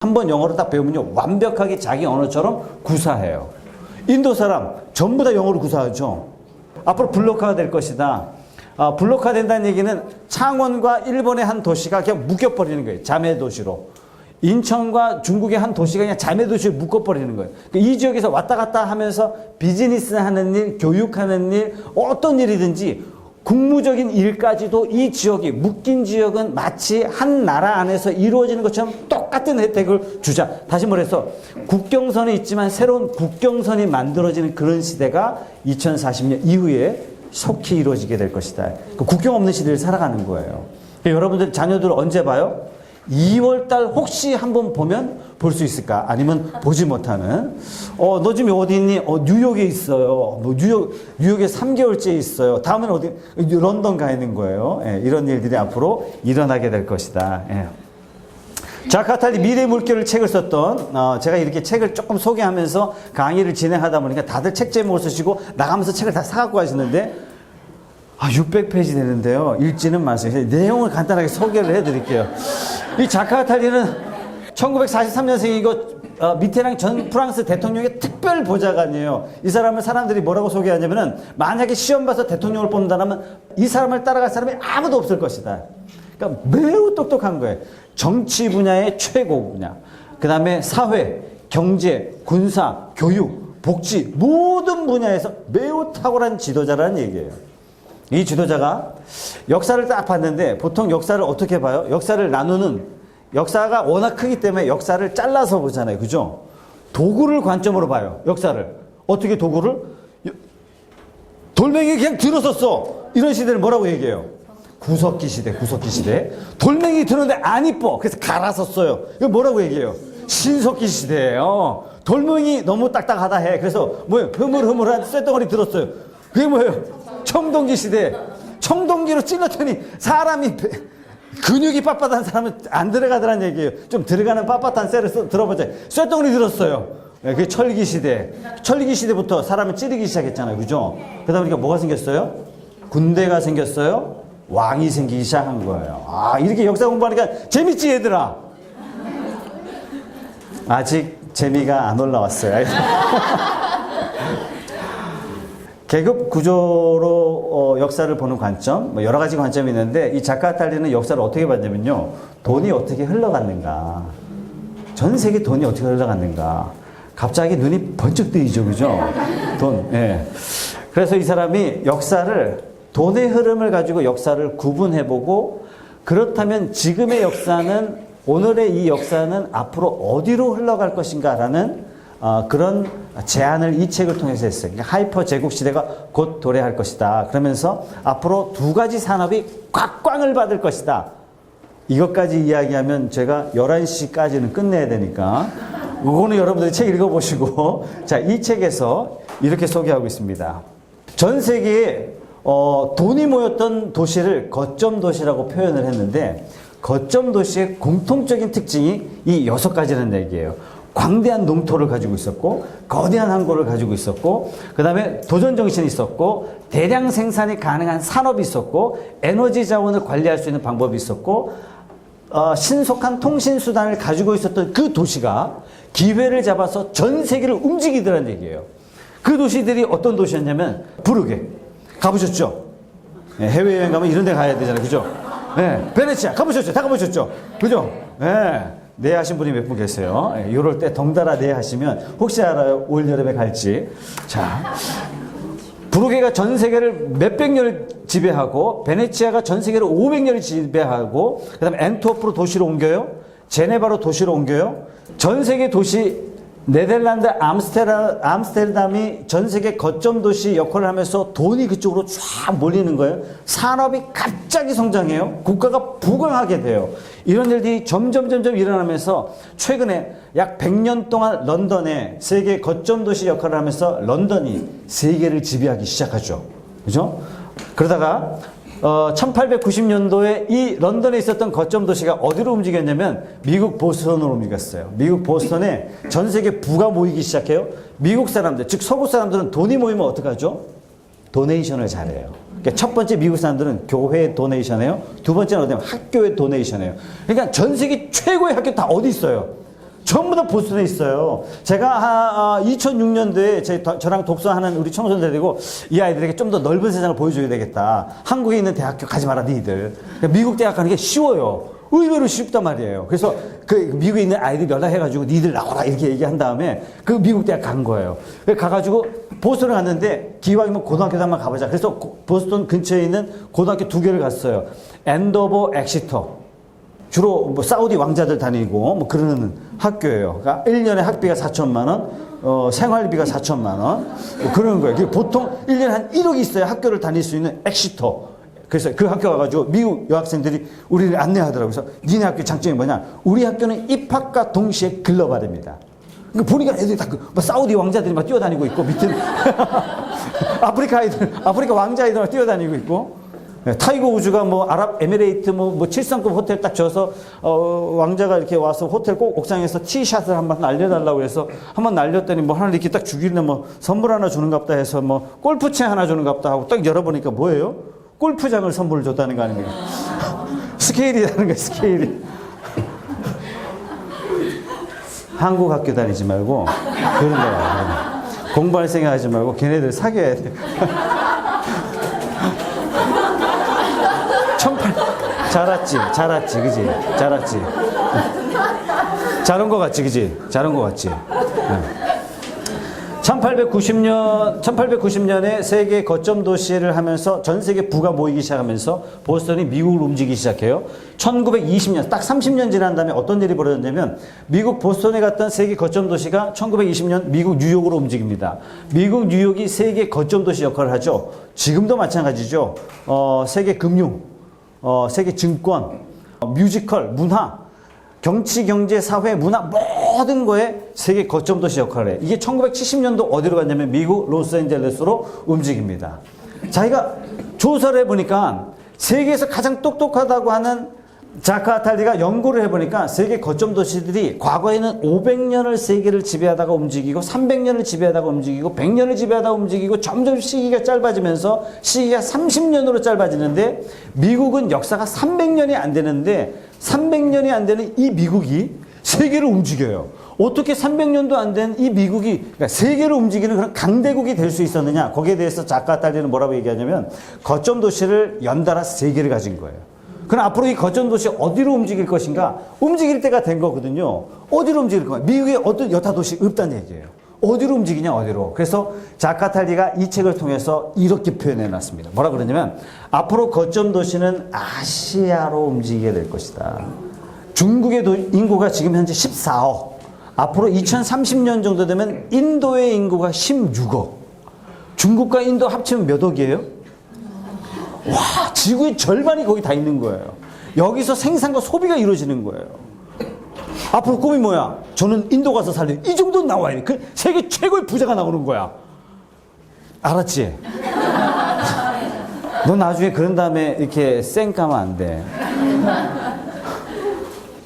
한번 영어를 딱 배우면요, 완벽하게 자기 언어처럼 구사해요. 인도 사람 전부 다 영어로 구사하죠. 앞으로 블록화가 될 것이다. 블록화 된다는 얘기는 창원과 일본의 한 도시가 그냥 묶여버리는 거예요. 자매 도시로. 인천과 중국의 한 도시가 그냥 자매 도시로 묶어버리는 거예요. 이 지역에서 왔다 갔다 하면서 비즈니스 하는 일, 교육하는 일, 어떤 일이든지 국무적인 일까지도 이 지역이, 묶인 지역은 마치 한 나라 안에서 이루어지는 것처럼 똑같은 혜택을 주자. 다시 말해서 국경선이 있지만 새로운 국경선이 만들어지는 그런 시대가 2040년 이후에 속히 이루어지게 될 것이다. 국경 없는 시대를 살아가는 거예요. 여러분들 자녀들 언제 봐요? 2월달 혹시 한번 보면 볼 수 있을까? 아니면 보지 못하는. 너 지금 어디 있니? 뉴욕에 있어요. 뭐 뉴욕에 3개월째 있어요. 다음엔 어디? 런던 가 있는 거예요. 예, 이런 일들이 앞으로 일어나게 될 것이다. 예. 자크 아탈리 미래의 물결을 책을 썼던, 제가 이렇게 책을 조금 소개하면서 강의를 진행하다 보니까 다들 책 제목을 쓰시고 나가면서 책을 다 사갖고 가시는데 600페이지 되는데요. 읽지는 마세요. 내용을 간단하게 소개를 해드릴게요. 이 자크 아탈리는 1943년생이고 미테랑 전 프랑스 대통령의 특별 보좌관이에요. 이 사람을 사람들이 뭐라고 소개하냐면은 만약에 시험 봐서 대통령을 뽑는다면 이 사람을 따라갈 사람이 아무도 없을 것이다. 그러니까 매우 똑똑한 거예요. 정치 분야의 최고 분야. 그 다음에 사회, 경제, 군사, 교육, 복지 모든 분야에서 매우 탁월한 지도자라는 얘기예요. 이 지도자가 역사를 딱 봤는데 보통 역사를 어떻게 봐요? 역사를 나누는, 역사가 워낙 크기 때문에 역사를 잘라서 보잖아요. 그죠? 도구를 관점으로 봐요. 역사를. 어떻게 도구를? 돌멩이 그냥 들었었어. 이런 시대를 뭐라고 얘기해요? 구석기 시대, 구석기 시대. 돌멩이 들었는데 안 이뻐. 그래서 갈아섰어요. 이거 뭐라고 얘기해요? 신석기 시대예요. 돌멩이 너무 딱딱하다 해. 그래서 뭐예요? 흐물흐물한 쇳덩어리 들었어요. 그게 뭐예요? 청동기 시대. 청동기로 찔렀더니 사람이 근육이 빳빳한 사람은 안 들어가더란 얘기예요. 좀 들어가는 빳빳한 쇠를 들어보자. 쇳덩어리 들었어요. 그게 철기 시대. 철기 시대부터 사람을 찌르기 시작했잖아요. 그죠? 그러다 보니까 뭐가 생겼어요? 군대가 생겼어요. 왕이 생기기 시작한 거예요. 이렇게 역사 공부하니까 재밌지, 얘들아? 아직 재미가 안 올라왔어요. 계급 구조로 역사를 보는 관점, 뭐 여러 가지 관점이 있는데 이 자크 아탈리는 역사를 어떻게 봤냐면요. 돈이 어떻게 흘러갔는가. 전 세계 돈이 어떻게 흘러갔는가. 갑자기 눈이 번쩍 뜨이죠. 그죠? 돈. 예. 그래서 이 사람이 역사를, 돈의 흐름을 가지고 역사를 구분해보고, 그렇다면 지금의 역사는, 오늘의 이 역사는 앞으로 어디로 흘러갈 것인가라는 그런 제안을 이 책을 통해서 했어요. 그러니까 하이퍼 제국 시대가 곧 도래할 것이다. 그러면서 앞으로 두 가지 산업이 꽉꽝을 받을 것이다. 이것까지 이야기하면 제가 11시까지는 끝내야 되니까 이거는 여러분들이 책 읽어보시고 자, 이 책에서 이렇게 소개하고 있습니다. 전 세계에 돈이 모였던 도시를 거점 도시라고 표현을 했는데 거점 도시의 공통적인 특징이 이 6가지라는 얘기예요. 광대한 농토를 가지고 있었고, 거대한 항구를 가지고 있었고, 그 다음에 도전정신이 있었고, 대량 생산이 가능한 산업이 있었고, 에너지 자원을 관리할 수 있는 방법이 있었고, 신속한 통신수단을 가지고 있었던 그 도시가 기회를 잡아서 전 세계를 움직이더라는 얘기예요. 그 도시들이 어떤 도시였냐면, 부르게. 가보셨죠? 네, 해외여행 가면 이런 데 가야 되잖아요. 그죠? 네, 베네치아. 가보셨죠? 다 가보셨죠? 그죠? 네. 네 하신 분이 몇 분 계세요. 이럴 때 덩달아 네 하시면 혹시 알아요? 올 여름에 갈지. 자, 부르게가 전 세계를 몇백 년을 지배하고 베네치아가 전 세계를 500년을 지배하고 그 다음에 앤트워프로 도시로 옮겨요. 제네바로 도시로 옮겨요. 전 세계 도시 네덜란드 암스테르담이 전 세계 거점 도시 역할을 하면서 돈이 그쪽으로 쫙 몰리는 거예요. 산업이 갑자기 성장해요. 국가가 부강하게 돼요. 이런 일들이 점점 일어나면서 최근에 약 100년 동안 런던에 세계 거점 도시 역할을 하면서 런던이 세계를 지배하기 시작하죠. 그죠? 그러다가 1890년도에 이 런던에 있었던 거점 도시가 어디로 움직였냐면 미국 보스턴으로 움직였어요. 미국 보스턴에 전 세계 부가 모이기 시작해요. 미국 사람들, 즉 서구 사람들은 돈이 모이면 어떡하죠? 도네이션을 잘해요. 그러니까 첫 번째 미국 사람들은 교회 도네이션이에요. 두 번째는 어디냐면 학교에 도네이션이에요. 그러니까 전 세계 최고의 학교 다 어디 있어요? 전부 다 보스턴에 있어요. 제가 2006년도에 저랑 독서하는 우리 청소년들이고 이 아이들에게 좀 더 넓은 세상을 보여줘야 되겠다. 한국에 있는 대학교 가지 마라 니들. 미국 대학 가는 게 쉬워요. 의외로 쉽단 말이에요. 그래서 그 미국에 있는 아이들 연락해가지고 니들 나와라 이렇게 얘기한 다음에 그 미국 대학 간 거예요. 가가지고 보스턴을 갔는데 기왕이면 고등학교도 한번 가보자. 그래서 보스턴 근처에 있는 고등학교 2개를 갔어요. 앤도버, 엑시터. 주로 뭐 사우디 왕자들 다니고 뭐 그러는 학교예요. 그러니까 1년에 학비가 4천만 원, 생활비가 4천만 원, 뭐 그런 거예요. 보통 1년에 한 1억이 있어야 학교를 다닐 수 있는 엑시터. 그래서 그 학교 가가지고 미국 여학생들이 우리를 안내하더라고요. 그래서 니네 학교 장점이 뭐냐? 우리 학교는 입학과 동시에 글로벌입니다. 그러니까 보니까 애들이 다 뭐 사우디 왕자들이 막 뛰어다니고 있고 밑에는 아프리카 왕자 아이들 막 뛰어다니고 있고. 타이거 우즈가 뭐 아랍에미레이트 뭐 7성급 호텔 딱 줘서 왕자가 이렇게 와서 호텔 꼭 옥상에서 티샷을 한번 날려달라고 해서 한번 날렸더니 뭐 하나 이렇게 딱 주길래 뭐 선물 하나 주는갑다 해서 뭐 골프채 하나 주는갑다 하고 딱 열어보니까 뭐예요? 골프장을 선물을 줬다는 거 아닙니까? 스케일이라는 거예요, 스케일이. 한국 학교 다니지 말고 그런 거야. 공부할 생각하지 말고 걔네들 사귀어야 돼. 잘았지, 그지? 잘았지. 잘한 거 같지, 그지? 잘한 거 같지? 1890년에 세계 거점 도시를 하면서 전 세계 부가 모이기 시작하면서 보스턴이 미국을 움직이기 시작해요. 1920년, 딱 30년 지난 다음에 어떤 일이 벌어졌냐면 미국 보스턴에 갔던 세계 거점 도시가 1920년 미국 뉴욕으로 움직입니다. 미국 뉴욕이 세계 거점 도시 역할을 하죠. 지금도 마찬가지죠. 세계 금융, 세계 증권, 뮤지컬, 문화, 정치, 경제, 사회, 문화 모든 거에 세계 거점 도시 역할을 해. 이게 1970년도 어디로 갔냐면 미국 로스앤젤레스로 움직입니다. 자기가 조사를 해보니까 세계에서 가장 똑똑하다고 하는 자카탈리가 연구를 해보니까 세계 거점 도시들이 과거에는 500년을 세계를 지배하다가 움직이고 300년을 지배하다가 움직이고 100년을 지배하다가 움직이고 점점 시기가 짧아지면서 시기가 30년으로 짧아지는데 미국은 역사가 300년이 안 되는데 300년이 안 되는 이 미국이 세계를 움직여요. 어떻게 300년도 안 된 이 미국이 그러니까 세계를 움직이는 그런 강대국이 될 수 있었느냐? 거기에 대해서 자카탈리는 뭐라고 얘기하냐면 거점 도시를 연달아 3개를 가진 거예요. 그럼 앞으로 이 거점 도시 어디로 움직일 것인가? 움직일 때가 된 거거든요. 어디로 움직일 거야? 미국에 어떤 여타 도시 없다는 얘기예요. 어디로 움직이냐, 어디로. 그래서 자카탈리가 이 책을 통해서 이렇게 표현해 놨습니다. 뭐라 그러냐면 앞으로 거점 도시는 아시아로 움직이게 될 것이다. 중국의 인구가 지금 현재 14억. 앞으로 2030년 정도 되면 인도의 인구가 16억. 중국과 인도 합치면 몇 억이에요? 와, 지구의 절반이 거기 다 있는 거예요. 여기서 생산과 소비가 이루어지는 거예요. 앞으로 꿈이 뭐야? 저는 인도 가서 살래. 이 정도는 나와야 돼. 그 세계 최고의 부자가 나오는 거야. 알았지? 너 나중에 그런 다음에 이렇게 쌩 까면 안 돼.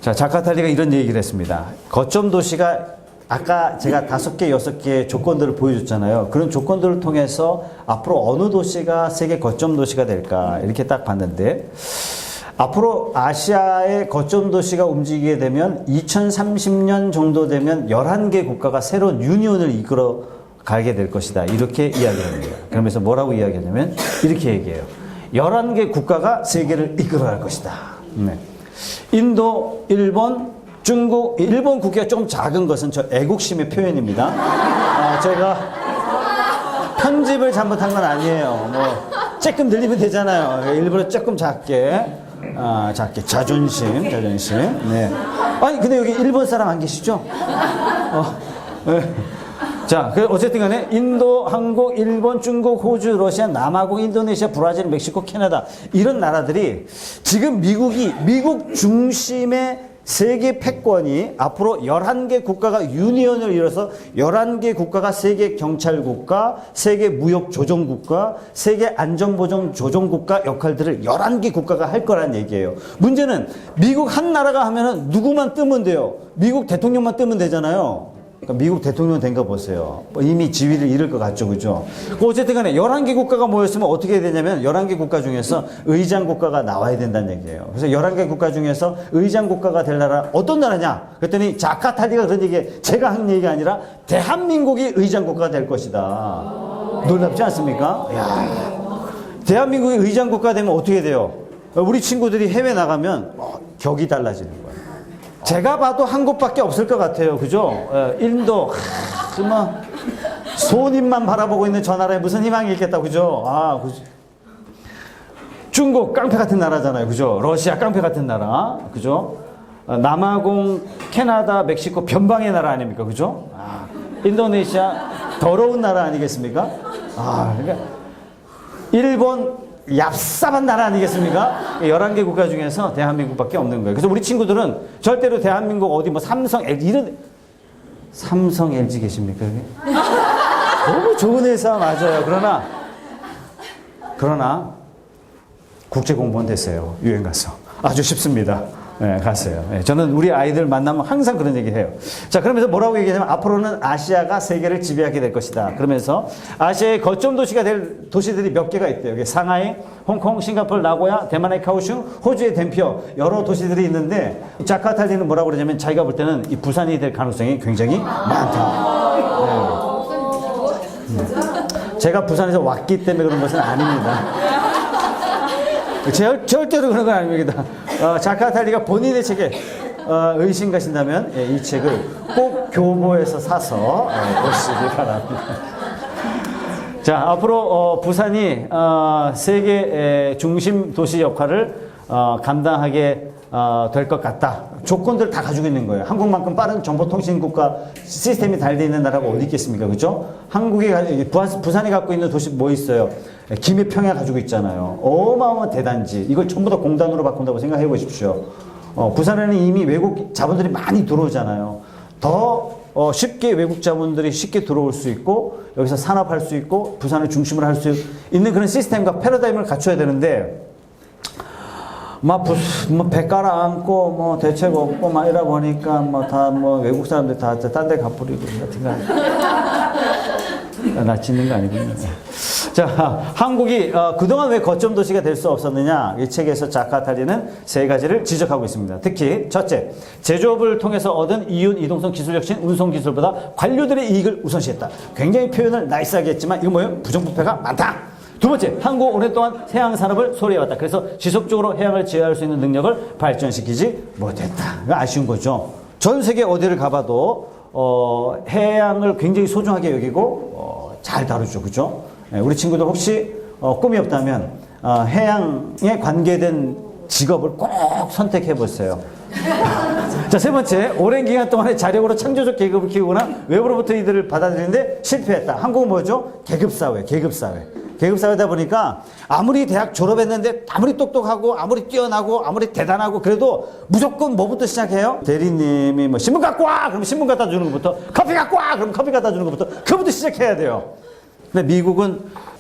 자, 자카탈리가 이런 얘기를 했습니다. 거점 도시가 아까 제가 5개, 6개의 조건들을 보여줬잖아요. 그런 조건들을 통해서 앞으로 어느 도시가 세계 거점 도시가 될까 이렇게 딱 봤는데 앞으로 아시아의 거점 도시가 움직이게 되면 2030년 정도 되면 11개 국가가 새로운 유니온을 이끌어 가게 될 것이다. 이렇게 이야기를 합니다. 그러면서 뭐라고 이야기하냐면 이렇게 얘기해요. 11개 국가가 세계를 이끌어 갈 것이다. 네. 인도, 일본, 중국, 일본 국기가 조금 작은 것은 저 애국심의 표현입니다. 제가 편집을 잘못한 건 아니에요. 뭐 조금 늘리면 되잖아요. 일부러 조금 작게, 작게 자존심. 네. 아니 근데 여기 일본 사람 안 계시죠? 네. 자, 어쨌든 간에 인도, 한국, 일본, 중국, 호주, 러시아, 남아공, 인도네시아, 브라질, 멕시코, 캐나다 이런 나라들이 지금 미국 중심의 세계 패권이 앞으로 11개 국가가 유니온을 이뤄서 11개 국가가 세계 경찰국가, 세계 무역조정국가, 세계 안전보장조정국가 역할들을 11개 국가가 할 거란 얘기예요. 문제는 미국 한 나라가 하면은 누구만 뜨면 돼요? 미국 대통령만 뜨면 되잖아요. 그러니까 미국 대통령 된 거 보세요. 이미 지위를 잃을 것 같죠, 그죠? 어쨌든 간에 11개 국가가 모였으면 어떻게 해야 되냐면 11개 국가 중에서 의장 국가가 나와야 된다는 얘기예요. 그래서 11개 국가 중에서 의장 국가가 될 나라 어떤 나라냐? 그랬더니 자카탈리가 그런 얘기에 제가 한 얘기가 아니라 대한민국이 의장 국가가 될 것이다. 놀랍지 않습니까? 야, 대한민국이 의장 국가가 되면 어떻게 돼요? 우리 친구들이 해외 나가면 격이 달라지는 거예요. 제가 봐도 한 곳밖에 없을 것 같아요. 그죠? 인도, 정말 손님만 바라보고 있는 저 나라에 무슨 희망이 있겠다. 그죠? 그죠? 중국 깡패 같은 나라잖아요. 그죠? 러시아 깡패 같은 나라. 그죠? 남아공, 캐나다, 멕시코 변방의 나라 아닙니까? 그죠? 인도네시아 더러운 나라 아니겠습니까? 그러니까 일본 얍삽한 나라 아니겠습니까? 11개 국가 중에서 대한민국밖에 없는 거예요. 그래서 우리 친구들은 절대로 대한민국 어디 뭐 삼성, LG 이런 삼성, LG 계십니까? 여기? 너무 좋은 회사 맞아요. 그러나 국제 공무원 됐어요. 유엔 가서. 아주 쉽습니다. 네, 갔어요. 네, 저는 우리 아이들 만나면 항상 그런 얘기 해요. 자, 그러면서 뭐라고 얘기하냐면 앞으로는 아시아가 세계를 지배하게 될 것이다. 그러면서 아시아의 거점 도시가 될 도시들이 몇 개가 있대요. 여기 상하이, 홍콩, 싱가포르, 나고야, 대만의 카오슝, 호주의 덴피어 여러 도시들이 있는데 자카탈리는 뭐라고 그러냐면 자기가 볼 때는 이 부산이 될 가능성이 굉장히 많다. 네. 제가 부산에서 왔기 때문에 그런 것은 아닙니다. 절대로 그런 건 아닙니다. 자카탈리가 본인의 책에 의심 가신다면 이 책을 꼭 교보에서 사서 보시기 바랍니다. 자, 앞으로 부산이 세계 중심 도시 역할을 감당하게 될 것 같다. 조건들을 다 가지고 있는 거예요. 한국만큼 빠른 정보통신국가 시스템이 달려 있는 나라가 어디 있겠습니까? 그죠? 부산이 갖고 있는 도시 뭐 있어요? 김해평야 가지고 있잖아요. 어마어마한 대단지. 이걸 전부 다 공단으로 바꾼다고 생각해 보십시오. 부산에는 이미 외국 자본들이 많이 들어오잖아요. 더 쉽게 외국 자본들이 쉽게 들어올 수 있고 여기서 산업할 수 있고 부산을 중심으로 할 수 있는 그런 시스템과 패러다임을 갖춰야 되는데 배 깔아앉고, 대책 없고, 이러다 보니까, 외국 사람들 다 딴 데 가버리고, 나 짓는 거 아니군요. 자, 한국이, 그동안 왜 거점 도시가 될 수 없었느냐? 이 책에서 자카탈리는 세 가지를 지적하고 있습니다. 특히, 첫째, 제조업을 통해서 얻은 이윤, 이동성, 기술 혁신, 운송 기술보다 관료들의 이익을 우선시했다. 굉장히 표현을 나이스하게 했지만, 이거 뭐예요? 부정부패가 많다. 두 번째, 한국 오랫동안 해양 산업을 소리해왔다. 그래서 지속적으로 해양을 제어할 수 있는 능력을 발전시키지 못했다. 아쉬운 거죠. 전 세계 어디를 가봐도 해양을 굉장히 소중하게 여기고 잘 다루죠, 그죠? 우리 친구들 혹시 꿈이 없다면 해양에 관계된 직업을 꼭 선택해 보세요. 자, 세 번째, 오랜 기간 동안의 자력으로 창조적 계급을 키우거나 외부로부터 이들을 받아들이는데 실패했다. 한국은 뭐죠? 계급사회. 계급사회다 보니까 아무리 대학 졸업했는데 아무리 똑똑하고 아무리 뛰어나고 아무리 대단하고 그래도 무조건 뭐부터 시작해요? 대리님이 신문 갖고 와! 그러면 신문 갖다 주는 것부터, 커피 갖고 와! 그러면 커피 갖다 주는 것부터 그거부터 시작해야 돼요. 근데 미국은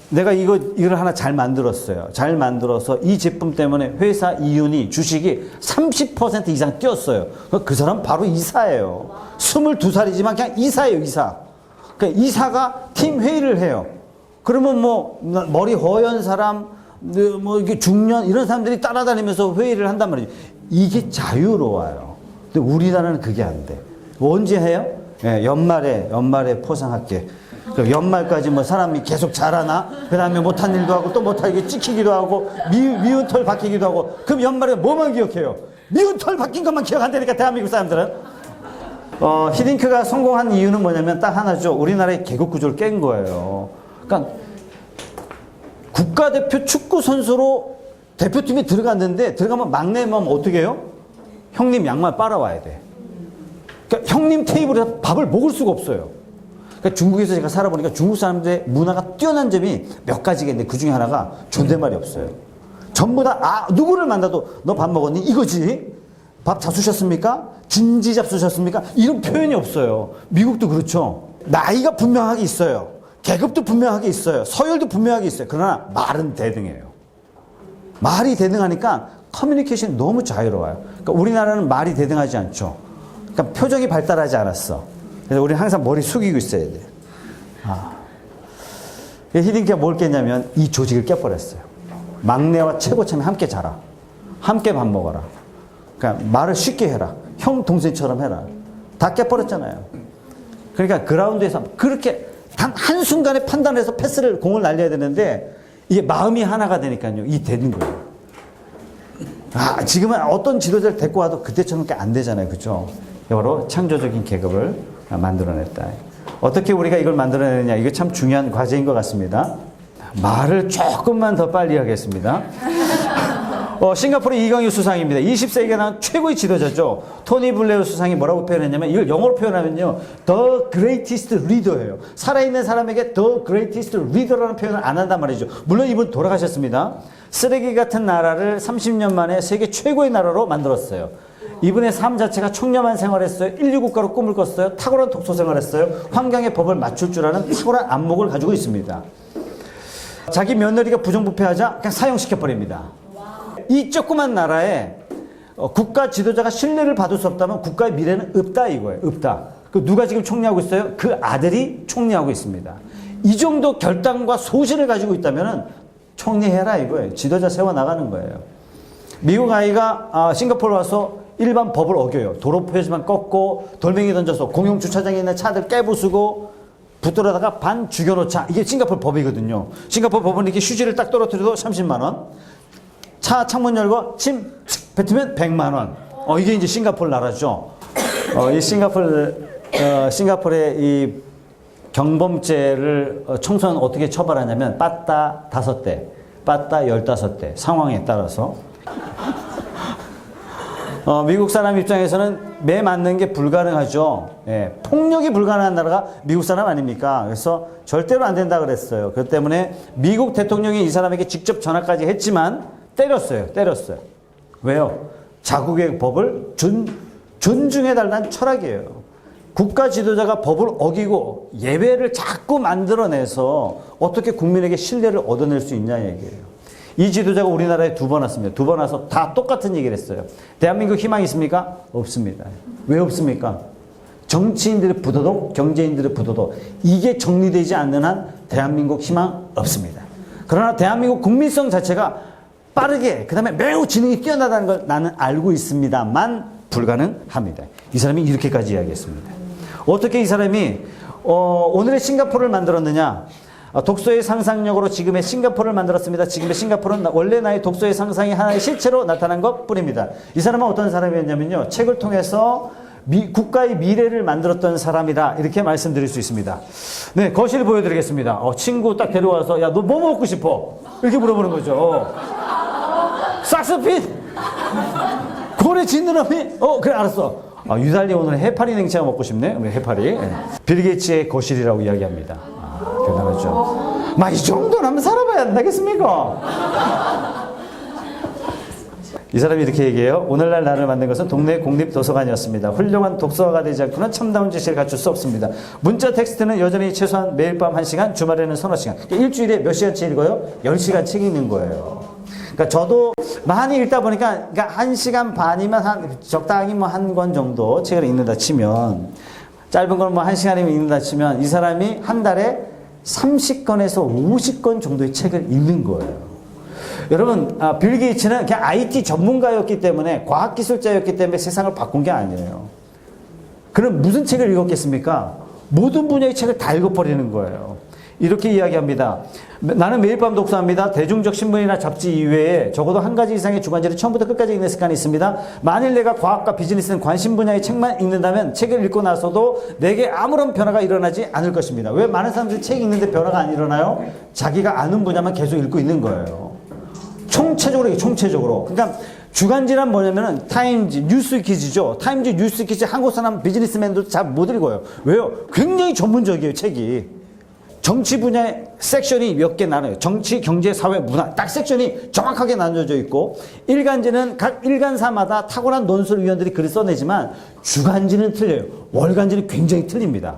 내가 이걸 하나 잘 만들었어요. 잘 만들어서 이 제품 때문에 회사 이윤이 주식이 30% 이상 뛰었어요. 그 사람 바로 이사예요. 22살이지만 그냥 이사예요, 이사. 그러니까 이사가 팀 회의를 해요. 그러면 머리 허연 사람, 이게 중년, 이런 사람들이 따라다니면서 회의를 한단 말이죠. 이게 자유로워요. 근데 우리나라는 그게 안 돼. 언제 해요? 연말에 포상할게. 연말까지 사람이 계속 자라나? 그 다음에 못한 일도 하고 또 못하게 찍히기도 하고 미운 털 박히기도 하고 그럼 연말에 뭐만 기억해요? 미운 털 박힌 것만 기억한다니까 대한민국 사람들은. 히딩크가 성공한 이유는 뭐냐면 딱 하나죠. 우리나라의 계급 구조를 깬 거예요. 그러니까 국가대표 축구 선수로 대표팀에 들어가면 막내면 어떻게 해요? 형님 양말 빨아와야 돼. 그러니까 형님 테이블에서 밥을 먹을 수가 없어요. 그러니까 중국에서 제가 살아보니까 중국 사람들의 문화가 뛰어난 점이 몇 가지가 있는데 그 중에 하나가 존댓말이 없어요. 전부 다 누구를 만나도 너 밥 먹었니? 이거지. 밥 잡수셨습니까? 진지 잡수셨습니까? 이런 표현이 없어요. 미국도 그렇죠. 나이가 분명하게 있어요. 계급도 분명하게 있어요. 서열도 분명하게 있어요. 그러나 말은 대등해요. 말이 대등하니까 커뮤니케이션이 너무 자유로워요. 그러니까 우리나라는 말이 대등하지 않죠. 그러니까 표정이 발달하지 않았어. 그래서 우리 항상 머리 숙이고 있어야 돼. 히딩크가 뭘 깼냐면 이 조직을 깨버렸어요. 막내와 최고참이 함께 자라. 함께 밥 먹어라. 그러니까 말을 쉽게 해라. 형 동생처럼 해라. 다 깨버렸잖아요. 그러니까 그라운드에서 그렇게 단 한순간에 판단해서 패스를 공을 날려야 되는데 이게 마음이 하나가 되니까요. 이 되는 거예요. 지금은 어떤 지도자를 데리고 와도 그때처럼 안 되잖아요. 그죠? 바로 창조적인 계급을 만들어냈다. 어떻게 우리가 이걸 만들어내느냐. 이거 참 중요한 과제인 것 같습니다. 말을 조금만 더 빨리 하겠습니다. 싱가포르의 이광유 수상입니다. 20세기에 나온 최고의 지도자죠. 토니 블레어 수상이 뭐라고 표현했냐면 이걸 영어로 표현하면요. The greatest leader예요. 살아있는 사람에게 The greatest leader라는 표현을 안 한단 말이죠. 물론 이분 돌아가셨습니다. 쓰레기 같은 나라를 30년 만에 세계 최고의 나라로 만들었어요. 이분의 삶 자체가 청렴한 생활했어요. 인류국가로 꿈을 꿨어요. 탁월한 독서 생활했어요. 환경의 법을 맞출 줄 아는 탁월한 안목을 가지고 있습니다. 자기 며느리가 부정부패하자 그냥 사형시켜버립니다. 이 조그만 나라에 국가 지도자가 신뢰를 받을 수 없다면 국가의 미래는 없다 이거예요. 없다. 누가 지금 총리하고 있어요? 그 아들이 총리하고 있습니다. 이 정도 결단과 소신을 가지고 있다면 총리해라 이거예요. 지도자 세워나가는 거예요. 미국 아이가 싱가포르 와서 일반 법을 어겨요. 도로 표지만 꺾고 돌멩이 던져서 공용 주차장에 있는 차들 깨부수고 붙들어다가 반 죽여놓자. 이게 싱가포르 법이거든요. 싱가포르 법은 이렇게 휴지를 딱 떨어뜨려도 30만 원. 차 창문 열고 침 뱉으면 100만 원. 이게 이제 싱가포르 나라죠. 이 싱가포르의 이 경범죄를 청소년 어떻게 처벌하냐면 빠따 5대, 빠따 15대 상황에 따라서 미국 사람 입장에서는 매 맞는 게 불가능하죠. 예, 폭력이 불가능한 나라가 미국 사람 아닙니까? 그래서 절대로 안 된다 그랬어요. 그렇기 때문에 미국 대통령이 이 사람에게 직접 전화까지 했지만 때렸어요. 왜요? 자국의 법을 존중해달라는 철학이에요. 국가 지도자가 법을 어기고 예외를 자꾸 만들어내서 어떻게 국민에게 신뢰를 얻어낼 수 있냐 얘기예요. 이 지도자가 우리나라에 2번 왔습니다. 2번 와서 다 똑같은 얘기를 했어요. 대한민국 희망이 있습니까? 없습니다. 왜 없습니까? 정치인들의 부도덕, 경제인들의 부도덕, 이게 정리되지 않는 한 대한민국 희망 없습니다. 그러나 대한민국 국민성 자체가 빠르게, 그 다음에 매우 지능이 뛰어나다는 걸 나는 알고 있습니다만 불가능합니다. 이 사람이 이렇게까지 이야기했습니다. 어떻게 이 사람이 오늘의 싱가포르를 만들었느냐? 독서의 상상력으로 지금의 싱가포르를 만들었습니다. 지금의 싱가포르는 원래 나의 독서의 상상이 하나의 실체로 나타난 것 뿐입니다. 이 사람은 어떤 사람이었냐면요. 책을 통해서 국가의 미래를 만들었던 사람이다. 이렇게 말씀드릴 수 있습니다. 네, 거실 보여드리겠습니다. 친구 딱 데려와서 야, 너 뭐 먹고 싶어? 이렇게 물어보는 거죠. 삭스핀! 고래 지느러미? 그래, 알았어. 유달리 오늘 해파리 냉채가 먹고 싶네. 우리 해파리. 네. 빌 게이츠의 거실이라고 이야기합니다. 대단하죠. 이 정도는 한번 살아봐야 안 되겠습니까? 이 사람이 이렇게 얘기해요. 오늘날 나를 만든 것은 동네 공립도서관이었습니다. 훌륭한 독서가가 되지 않고는 참다운 지식을 갖출 수 없습니다. 문자 텍스트는 여전히 최소한 매일 밤 1시간, 주말에는 서너 시간. 일주일에 몇 시간씩 읽어요? 10시간 책 읽는 거예요. 그러니까 저도 많이 읽다 보니까 1시간 반이면 적당히 한 권 정도 책을 읽는다 치면, 짧은 걸 1시간이면 읽는다 치면 이 사람이 한 달에 30권에서 50권 정도의 책을 읽는 거예요. 여러분, 빌 게이츠는 그냥 IT 전문가였기 때문에, 과학기술자였기 때문에 세상을 바꾼 게 아니에요. 그럼 무슨 책을 읽었겠습니까? 모든 분야의 책을 다 읽어버리는 거예요. 이렇게 이야기합니다. 나는 매일 밤 독서합니다. 대중적 신문이나 잡지 이외에 적어도 한 가지 이상의 주간지를 처음부터 끝까지 읽는 습관이 있습니다. 만일 내가 과학과 비즈니스는 관심 분야의 책만 읽는다면 책을 읽고 나서도 내게 아무런 변화가 일어나지 않을 것입니다. 왜 많은 사람들이 책 읽는데 변화가 안 일어나요? 자기가 아는 분야만 계속 읽고 있는 거예요. 총체적으로. 그러니까 주간지란 뭐냐면은 타임즈, 뉴스위키즈죠. 타임즈, 뉴스위키즈 한국 사람 비즈니스맨도 잘 못 읽어요. 왜요? 굉장히 전문적이에요, 책이. 정치 분야의 섹션이 몇 개 나눠요. 정치, 경제, 사회, 문화 딱 섹션이 정확하게 나눠져 있고, 일간지는 각 일간사마다 탁월한 논술위원들이 글을 써내지만 주간지는 틀려요. 월간지는 굉장히 틀립니다.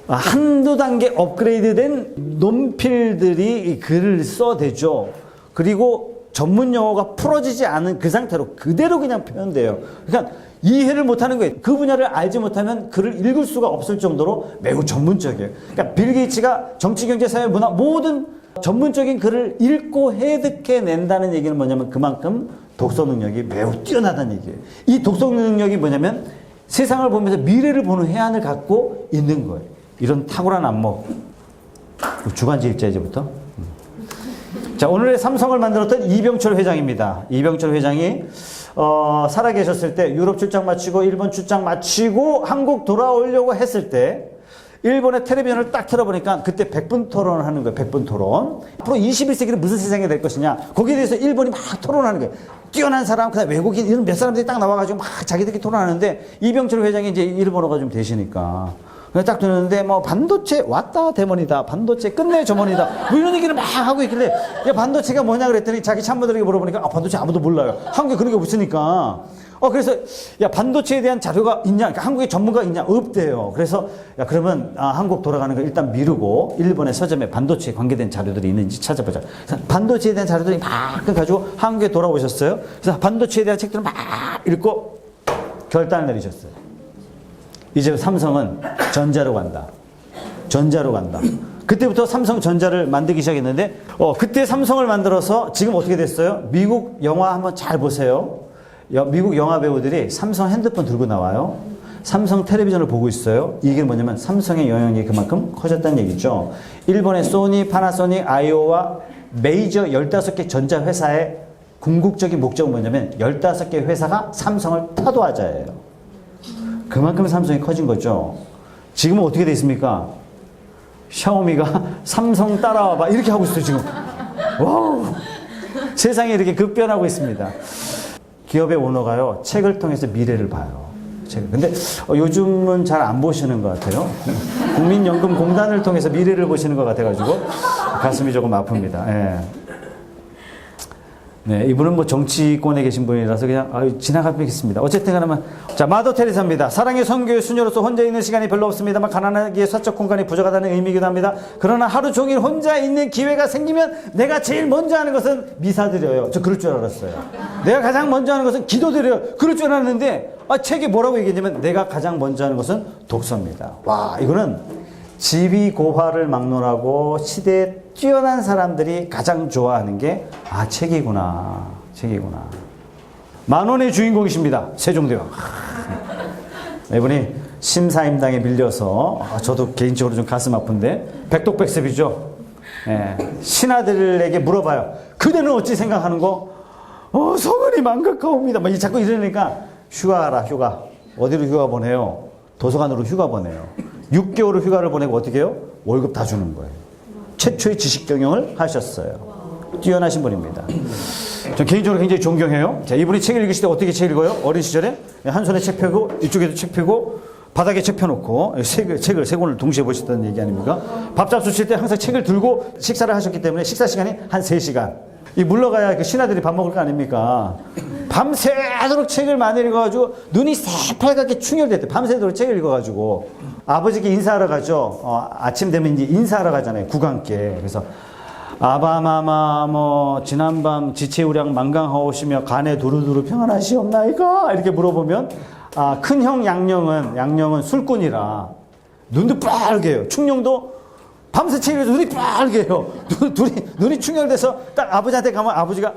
한두 단계 업그레이드된 논필들이 글을 써대죠. 그리고 전문 용어가 풀어지지 않은 그 상태로 그대로 그냥 표현돼요. 그러니까 이해를 못하는 거예요. 그 분야를 알지 못하면 글을 읽을 수가 없을 정도로 매우 전문적이에요. 그러니까 빌 게이츠가 정치, 경제, 사회, 문화 모든 전문적인 글을 읽고 해득해낸다는 얘기는 뭐냐면 그만큼 독서 능력이 매우 뛰어나다는 얘기예요. 이 독서 능력이 뭐냐면 세상을 보면서 미래를 보는 해안을 갖고 있는 거예요. 이런 탁월한 안목. 주간지 읽자이제부터. 자, 오늘의 삼성을 만들었던 이병철 회장입니다. 이병철 회장이 살아계셨을 때 유럽 출장 마치고 일본 출장 마치고 한국 돌아오려고 했을 때 일본의 텔레비전을 딱 틀어보니까 그때 100분 토론을 하는 거예요. 100분 토론. 앞으로 21세기는 무슨 세상이 될 것이냐. 거기에 대해서 일본이 막 토론하는 거예요. 뛰어난 사람, 그다음에 외국인 이런 몇 사람들이 딱 나와가지고 막 자기들끼리 토론하는데 이병철 회장이 이제 일본어가 좀 되시니까 딱 듣는데 뭐 반도체 왔다 대머리다, 반도체 끝내 저머리다, 뭐 이런 얘기를 막 하고 있길래 야 반도체가 뭐냐 그랬더니 자기 참모들에게 물어보니까 아 반도체 아무도 몰라요. 한국에 그런 게 없으니까. 그래서 야 반도체에 대한 자료가 있냐, 그러니까 한국에 전문가 있냐, 없대요. 그래서 야 그러면 한국 돌아가는 거 일단 미루고 일본의 서점에 반도체에 관계된 자료들이 있는지 찾아보자. 그래서 반도체에 대한 자료들이 막 가지고 한국에 돌아오셨어요. 그래서 반도체에 대한 책들을 막 읽고 결단을 내리셨어요. 이제 삼성은 전자로 간다. 전자로 간다. 그때부터 삼성전자를 만들기 시작했는데 그때 삼성을 만들어서 지금 어떻게 됐어요? 미국 영화 한번 잘 보세요. 미국 영화 배우들이 삼성 핸드폰 들고 나와요. 삼성 텔레비전을 보고 있어요. 이게 뭐냐면 삼성의 영향력이 그만큼 커졌다는 얘기죠. 일본의 소니, 파나소닉, 아이오와 메이저 15개 전자회사의 궁극적인 목적은 뭐냐면 15개 회사가 삼성을 타도하자예요. 그만큼 삼성이 커진 거죠. 지금은 어떻게 돼 있습니까? 샤오미가 삼성 따라와봐 이렇게 하고 있어요 지금. 와우, 세상이 이렇게 급변하고 있습니다. 기업의 오너가요 책을 통해서 미래를 봐요. 근데 요즘은 잘 안 보시는 것 같아요. 국민연금공단을 통해서 미래를 보시는 것 같아가지고 가슴이 조금 아픕니다. 예. 네, 이분은 뭐 정치권에 계신 분이라서 그냥 지나가겠습니다. 어쨌든 그러면 자, 마더 테레사입니다. 사랑의 선교의 수녀로서 혼자 있는 시간이 별로 없습니다만 가난하기에 사적 공간이 부족하다는 의미이기도 합니다. 그러나 하루 종일 혼자 있는 기회가 생기면 내가 제일 먼저 하는 것은 미사 드려요. 저 그럴 줄 알았어요. 내가 가장 먼저 하는 것은 기도 드려요. 그럴 줄 알았는데 책에 뭐라고 얘기했냐면 내가 가장 먼저 하는 것은 독서입니다. 와, 이거는 지비고화를 막론하고 시대에 뛰어난 사람들이 가장 좋아하는 게 책이구나. 책이구나. 만원의 주인공이십니다. 세종대왕. 이분이 심사임당에 밀려서 저도 개인적으로 좀 가슴 아픈데 백독백습이죠. 예, 신하들에게 물어봐요. 그대는 어찌 생각하는 거? 성은이 망각하옵니다. 막 자꾸 이러니까 휴가라 휴가. 어디로 휴가 보내요? 도서관으로 휴가 보내요. 6개월을 휴가를 보내고 어떻게 해요? 월급 다 주는 거예요. 최초의 지식 경영을 하셨어요. 뛰어나신 분입니다. 전 개인적으로 굉장히 존경해요. 자, 이분이 책을 읽으실 때 어떻게 책 읽어요? 어린 시절에 한 손에 책 펴고 이쪽에도 책 펴고 바닥에 책 펴놓고 책을 세 권을 동시에 보셨다는 얘기 아닙니까? 밥잡 주실 때 항상 책을 들고 식사를 하셨기 때문에 식사 시간이 한 3시간. 이 물러가야 그 신하들이 밥 먹을 거 아닙니까? 밤새도록 책을 많이 읽어가지고 눈이 새빨갛게 충혈됐대. 밤새도록 책을 읽어가지고 아버지께 인사하러 가죠. 아침 되면 이제 인사하러 가잖아요. 국왕께. 그래서 아바마마 지난밤 지체우량 만강하오시며 간에 두루두루 평안하시옵나이까? 이렇게 물어보면 큰형 양령은 술꾼이라 눈도 빨개요. 충령도 밤새 책을 읽어서 눈이 빨개요. 눈이 충혈돼서 딱 아버지한테 가면 아버지가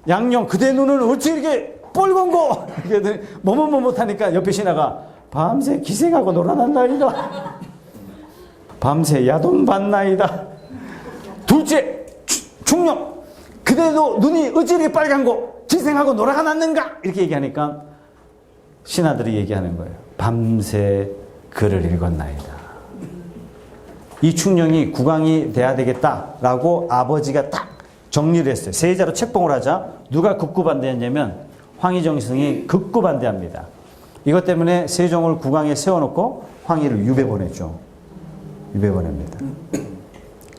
양령 그대 눈은 어찌 이렇게 뻘건고? 이렇게 머뭇머뭇하니까 옆에 신하가 밤새 기생하고 놀아났나이다. 밤새 야동봤나이다. 둘째 충령 그대도 눈이 어찌 이렇게 빨간고 기생하고 놀아났는가? 이렇게 얘기하니까 신하들이 얘기하는 거예요. 밤새 글을 읽었나이다. 이 충령이 국왕이 돼야 되겠다라고 아버지가 딱 정리를 했어요. 세자로 책봉을 하자 누가 극구 반대했냐면 황희정승이 극구 반대합니다. 이것 때문에 세종을 국왕에 세워놓고 황희를 유배 보냈죠. 유배 보냅니다.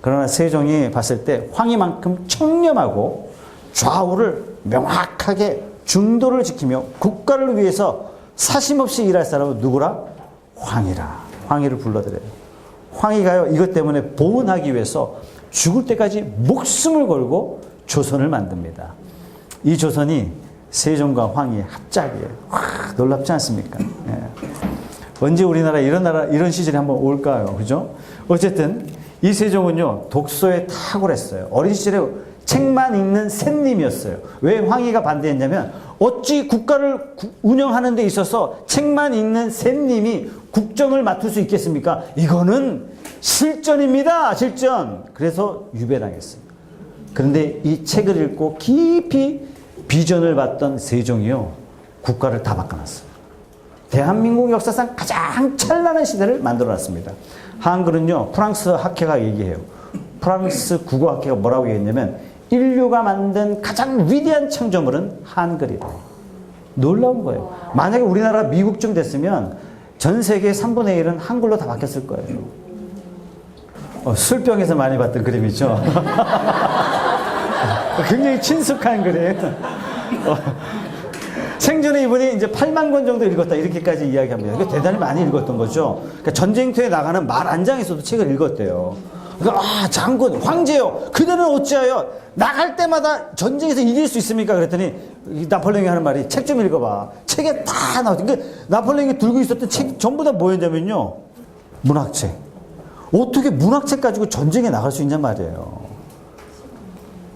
그러나 세종이 봤을 때 황희만큼 청렴하고 좌우를 명확하게 중도를 지키며 국가를 위해서 사심없이 일할 사람은 누구라? 황희라. 황희를 불러들여요. 황희가요 이것 때문에 보은하기 위해서 죽을 때까지 목숨을 걸고 조선을 만듭니다. 이 조선이 세종과 황희의 합작이에요. 와, 놀랍지 않습니까? 예. 언제 우리나라 이런 시절이 한번 올까요? 그죠? 어쨌든 이 세종은요, 독서에 탁월했어요. 어린 시절에 책만 읽는 샌님이었어요. 왜 황희가 반대했냐면, 어찌 국가를 운영하는 데 있어서 책만 읽는 샌님이 국정을 맡을 수 있겠습니까? 이거는 실전입니다. 실전. 그래서 유배당했어요. 그런데 이 책을 읽고 깊이 비전을 봤던 세종이요, 국가를 다 바꿔놨어요. 대한민국 역사상 가장 찬란한 시대를 만들어놨습니다. 한글은요, 프랑스 학회가 얘기해요. 프랑스 국어학회가 뭐라고 얘기했냐면, 인류가 만든 가장 위대한 창조물은 한글이다. 놀라운 거예요. 만약에 우리나라가 미국쯤 됐으면 전 세계 3분의 1은 한글로 다 바뀌었을 거예요. 술병에서 많이 봤던 그림이죠. 굉장히 친숙한 그림. 생전에 이분이 이제 8만 권 정도 읽었다, 이렇게까지 이야기합니다. 그러니까 대단히 많이 읽었던 거죠. 그러니까 전쟁터에 나가는 말 한 장에서도 책을 읽었대요. 그러니까 장군, 황제요, 그대는 어찌하여 나갈 때마다 전쟁에서 이길 수 있습니까? 그랬더니 나폴레옹이 하는 말이, 책 좀 읽어봐. 책에 다 나오죠. 그러니까 나폴레옹이 들고 있었던 책 전부 다 뭐였냐면요, 문학책. 어떻게 문학책 가지고 전쟁에 나갈 수 있냔 말이에요.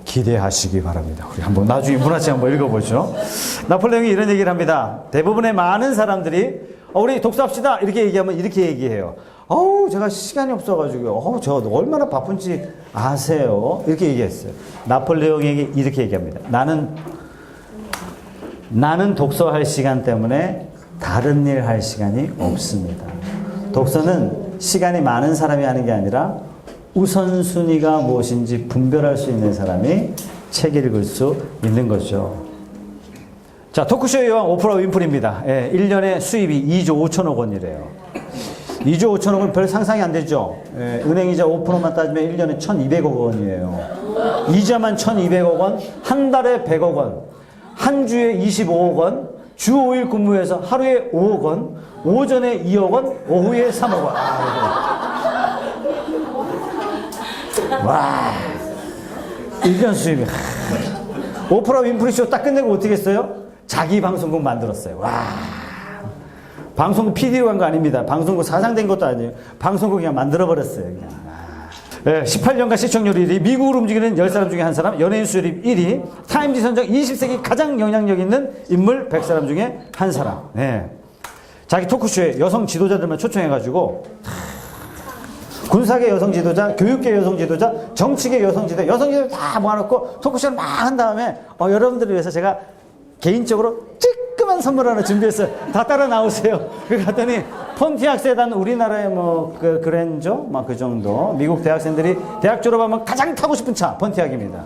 기대하시기 바랍니다. 우리 한번 나중에 문화책 한번 읽어보죠. 나폴레옹이 이런 얘기를 합니다. 대부분의 많은 사람들이 우리 독서합시다 이렇게 얘기하면 이렇게 얘기해요. 제가 시간이 없어가지고 저 얼마나 바쁜지 아세요? 이렇게 얘기했어요. 나폴레옹에게 이렇게 얘기합니다. 나는 독서할 시간 때문에 다른 일 할 시간이 없습니다. 독서는 시간이 많은 사람이 하는 게 아니라 우선순위가 무엇인지 분별할 수 있는 사람이 책 읽을 수 있는 거죠. 자, 토크쇼의 여왕 오프라 윈프리입니다. 1년에 수입이 2조 5천억 원이래요. 2조 5천억 원 별 상상이 안 되죠. 은행이자 5%만 따지면 1년에 1,200억 원이에요. 이자만 1,200억 원, 한 달에 100억 원, 한 주에 25억 원, 주 5일 근무해서 하루에 5억 원, 오전에 2억 원, 오후에 3억 원. 와, 1년 수입이. 오프라 윈프리 쇼 딱 끝내고 어떻게 했어요? 자기 방송국 만들었어요. 와, 방송국 PD로 간 거 아닙니다. 방송국 사장된 것도 아니에요. 방송국 그냥 만들어버렸어요. 그냥. 18년간 시청률 1위, 미국을 움직이는 10사람 중에 한 사람, 연예인 수입 1위, 타임지 선정 20세기 가장 영향력 있는 인물 100사람 중에 한 사람. 자기 토크쇼에 여성 지도자들만 초청해가지고, 군사계 여성 지도자, 교육계 여성 지도자, 정치계 여성 지도자, 여성 지도자 다 모아놓고 토크쇼를 막 한 다음에 여러분들을 위해서 제가 개인적으로 찌끄만 선물 하나 준비했어요. 다 따라 나오세요. 그랬더니 폰티악 세단, 우리나라의 그랜저 막 그 정도, 미국 대학생들이 대학 졸업하면 가장 타고 싶은 차 폰티악입니다.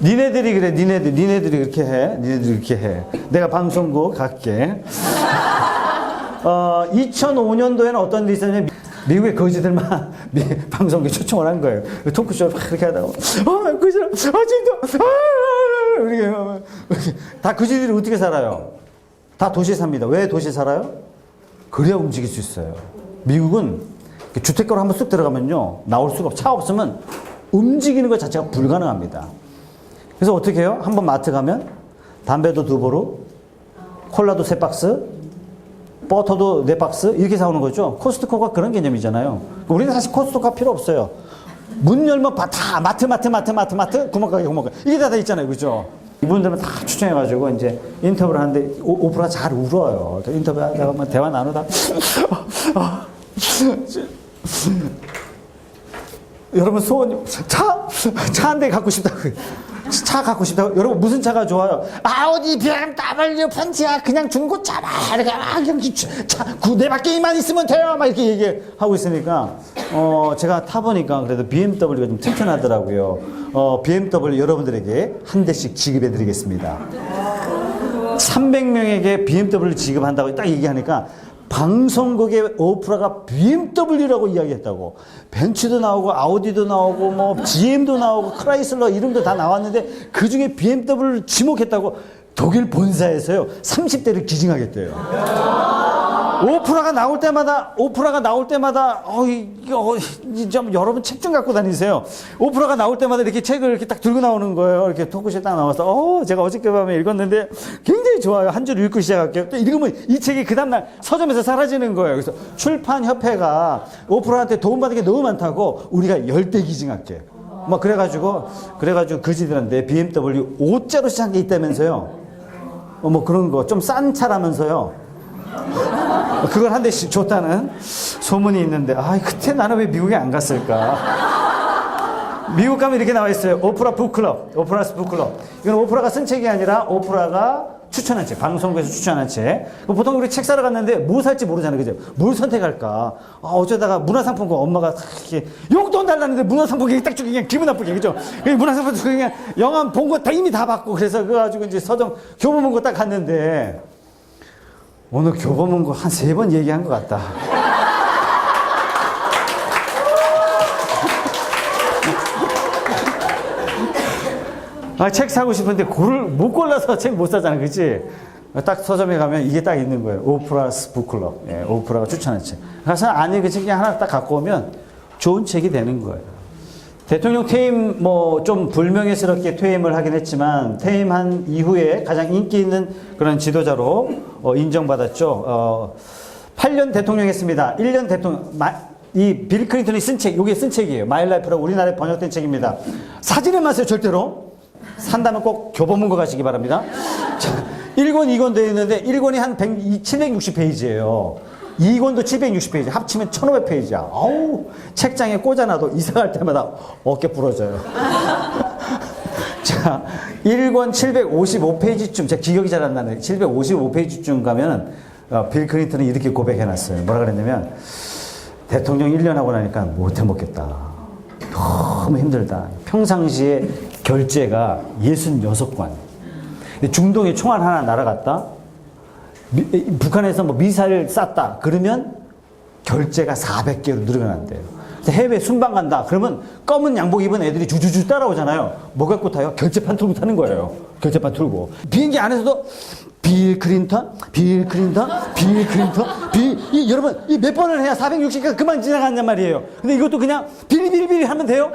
니네들이 그래, 니네들이 그렇게 해, 니네들이 그렇게 해. 내가 방송국 갈게. 2005년도에는 어떤 일이 있었냐면, 미국의 거지들만 방송국에 초청을 한 거예요. 토크쇼를 막 이렇게 하다가, 거지들, 진짜, 이렇게. 다 거지들이 어떻게 살아요? 다 도시에 삽니다. 왜 도시에 살아요? 그래야 움직일 수 있어요. 미국은 주택가로 한번 쑥 들어가면요, 나올 수가 없어. 차 없으면 움직이는 것 자체가 불가능합니다. 그래서 어떻게 해요? 한번 마트 가면 담배도 2보루, 콜라도 3박스, 버터도 4박스 이렇게 사오는 거죠. 코스트코가 그런 개념이잖아요. 우리는 사실 코스트코가 필요 없어요. 문 열면 다 마트, 구멍가게 이게 다 있잖아요. 그죠? 이분들은 다 추천해가지고 이제 인터뷰를 하는데 오프라 잘 울어요. 인터뷰하다가 대화 나누다 여러분 소원, 차 한 대 갖고 싶다고. 차 갖고 싶다고? 여러분 무슨 차가 좋아요? 아우디, BMW, 펀치야, 그냥 중고차라. 이렇게 그냥 차 4바퀴만 있으면 돼요. 막 이렇게 얘기하고 있으니까 제가 타보니까 그래도 BMW가 좀 튼튼하더라고요. BMW 여러분들에게 한 대씩 지급해드리겠습니다. 300명에게 BMW 지급한다고 딱 얘기하니까 방송국에 오프라가 BMW라고 이야기했다고. 벤츠도 나오고 아우디도 나오고 뭐 GM도 나오고 크라이슬러 이름도 다 나왔는데 그 중에 BMW를 지목했다고 독일 본사에서요 30대를 기증하겠대요. 오프라가 나올 때마다, 좀 여러분 책 좀 갖고 다니세요. 오프라가 나올 때마다 이렇게 책을 이렇게 딱 들고 나오는 거예요. 이렇게 토크쇼에 딱 나와서, 제가 어저께 밤에 읽었는데 굉장히 좋아요. 한 줄 읽고 시작할게요. 또 읽으면 이 책이 그 다음날 서점에서 사라지는 거예요. 그래서 출판협회가 오프라한테 도움받은 게 너무 많다고 우리가 열대 기증할게. 막 그래가지고 그지들한테 BMW 5자로 시작한 게 있다면서요. 뭐 그런 거 좀 싼 차라면서요. 그걸 한 대씩 줬다는 소문이 있는데, 그때 나는 왜 미국에 안 갔을까? 미국 가면 이렇게 나와 있어요. 오프라 북클럽, 오프라스 북클럽. 이건 오프라가 쓴 책이 아니라 오프라가 추천한 책, 방송국에서 추천한 책. 보통 우리 책 사러 갔는데 뭐 살지 모르잖아요. 그죠? 뭘 선택할까? 어쩌다가 문화상품권 엄마가 이렇게 용돈 달라는데 문화상품권 딱 주기 그냥 기분 나쁘게, 그죠? 문화상품권 그냥 영화 본 거 다 이미 다 받고 그래서 그거 가지고 이제 서점 교보문고 딱 갔는데 오늘 교보문고 한 3번 얘기한 것 같다. 책 사고 싶은데 못 골라서 책 못 사잖아, 그치? 딱 서점에 가면 이게 딱 있는 거예요. 오프라스 북클럽. 오프라가 추천한 책. 그래서 그 책 하나 딱 갖고 오면 좋은 책이 되는 거예요. 대통령 퇴임, 좀 불명예스럽게 퇴임을 하긴 했지만, 퇴임한 이후에 가장 인기 있는 그런 지도자로 인정받았죠. 8년 대통령 했습니다. 1년 대통령, 이 빌 클린턴이 쓴 책, 요게 쓴 책이에요. 마이 라이프라고 우리나라에 번역된 책입니다. 사진을 마세요, 절대로. 산다면 꼭 교보문고 가시기 바랍니다. 자, 1권, 2권 되어 있는데 1권이 한 760페이지예요. 2권도 760페이지, 합치면 1500페이지야. 책장에 꽂아놔도 이사갈 때마다 어깨 부러져요. 자, 1권 755페이지쯤, 제가 기억이 잘 안 나는데 755페이지쯤 가면은 빌 클린턴이 이렇게 고백해놨어요. 뭐라 그랬냐면, 대통령 1년 하고 나니까 못 해먹겠다. 너무 힘들다. 평상시에 결제가 66관. 중동에 총알 하나 날아갔다. 북한에서 미사일 쐈다. 그러면 결제가 400개로 늘어난대요. 해외 순방 간다. 그러면 검은 양복 입은 애들이 주주주 따라오잖아요. 뭐 갖고 타요? 결제판 틀고 타는 거예요. 결제판 틀고. 비행기 안에서도 빌 클린턴. 여러분, 이 몇 번을 해야 460개가 그만 지나간단 말이에요. 근데 이것도 그냥 비리비리비리 하면 돼요?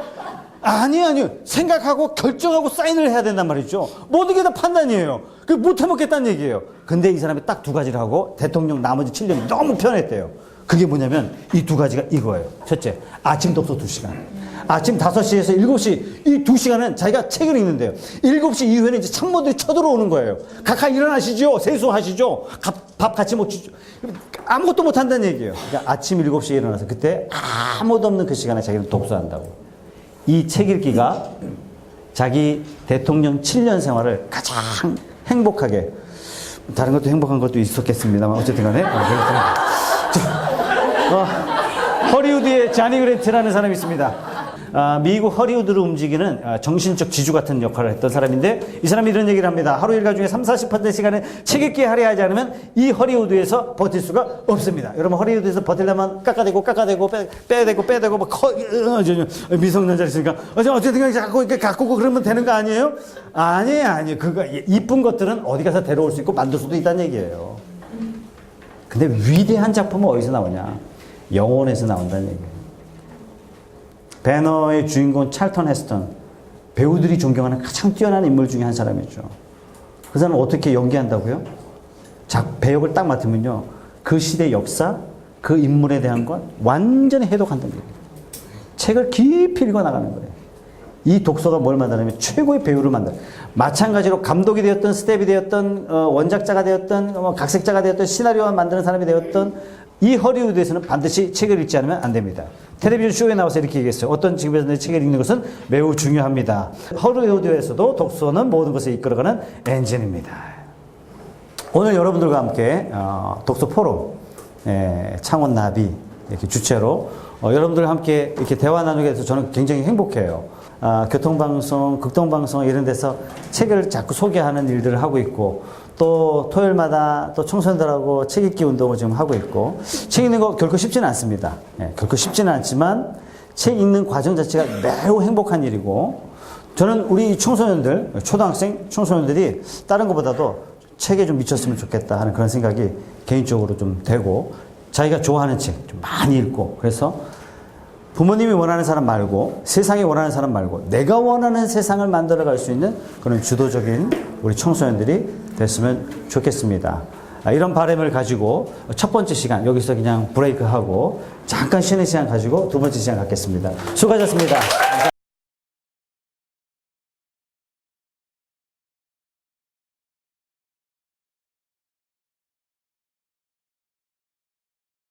아니요. 생각하고 결정하고 사인을 해야 된단 말이죠. 모든 게 다 판단이에요. 못 해먹겠다는 얘기예요. 근데 이 사람이 딱 2가지를 하고 대통령 나머지 7년이 너무 편했대요. 그게 뭐냐면 이 2가지가 이거예요. 첫째, 아침 독서 2시간. 아침 5시에서 7시 이 2시간은 자기가 책을 읽는데요. 7시 이후에는 이제 참모들이 쳐들어오는 거예요. 각하 일어나시죠. 세수하시죠. 밥 같이 먹죠. 아무것도 못 한다는 얘기예요. 그러니까 아침 7시에 일어나서 그때 아무도 없는 그 시간에 자기는 독서한다고. 이 책 읽기가 자기 대통령 7년 생활을 가장 행복하게, 다른 것도 행복한 것도 있었겠습니다만 어쨌든 간에 허리우드의 자니 그랜트라는 사람이 있습니다. 미국 허리우드를 움직이는 정신적 지주 같은 역할을 했던 사람인데, 이 사람이 이런 얘기를 합니다. 하루 일과 중에 30-40% 시간을 책 읽기에 할애하지 않으면 이 허리우드에서 버틸 수가 없습니다. 여러분, 허리우드에서 버틸려면 깎아대고 빼대고 막 미성년자 있으니까 어쨌든 간에 자꾸 이렇게 가꾸고 그러면 되는 거 아니에요? 아니에요. 그거 이쁜 것들은 어디 가서 데려올 수 있고 만들 수도 있다는 얘기예요. 근데 위대한 작품은 어디서 나오냐? 영혼에서 나온다는 얘기예요. 배너의 주인공 찰턴 헤스턴, 배우들이 존경하는 가장 뛰어난 인물 중에 한 사람이죠. 그 사람은 어떻게 연기한다고요? 배역을 딱 맡으면요, 그 시대 역사, 그 인물에 대한 것 완전히 해독한다는 얘기예요. 책을 깊이 읽어나가는 거예요. 이 독서가 뭘 만드냐면 최고의 배우를 만들어요. 마찬가지로 감독이 되었던, 스텝이 되었던, 원작자가 되었던, 각색자가 되었던, 시나리오만 만드는 사람이 되었던, 이 허리우드에서는 반드시 책을 읽지 않으면 안 됩니다. 텔레비전 쇼에 나와서 이렇게 얘기했어요. 어떤 집에서 책을 읽는 것은 매우 중요합니다. 허리우드에서도 독서는 모든 것을 이끌어가는 엔진입니다. 오늘 여러분들과 함께 독서 포럼, 창원 나비 이렇게 주최로 여러분들과 함께 이렇게 대화 나누게 돼서 저는 굉장히 행복해요. 교통방송, 극동방송 이런 데서 책을 자꾸 소개하는 일들을 하고 있고, 또 토요일마다 또 청소년들하고 책 읽기 운동을 지금 하고 있고, 책 읽는 거 결코 쉽지는 않습니다. 결코 쉽지는 않지만 책 읽는 과정 자체가 매우 행복한 일이고, 저는 우리 청소년들, 초등학생 청소년들이 다른 것보다도 책에 좀 미쳤으면 좋겠다 하는 그런 생각이 개인적으로 좀 되고, 자기가 좋아하는 책 좀 많이 읽고, 그래서 부모님이 원하는 사람 말고, 세상이 원하는 사람 말고, 내가 원하는 세상을 만들어갈 수 있는 그런 주도적인 우리 청소년들이 됐으면 좋겠습니다. 이런 바람을 가지고 첫 번째 시간 여기서 그냥 브레이크하고 잠깐 쉬는 시간 가지고 두 번째 시간 갖겠습니다. 수고하셨습니다. 감사합니다.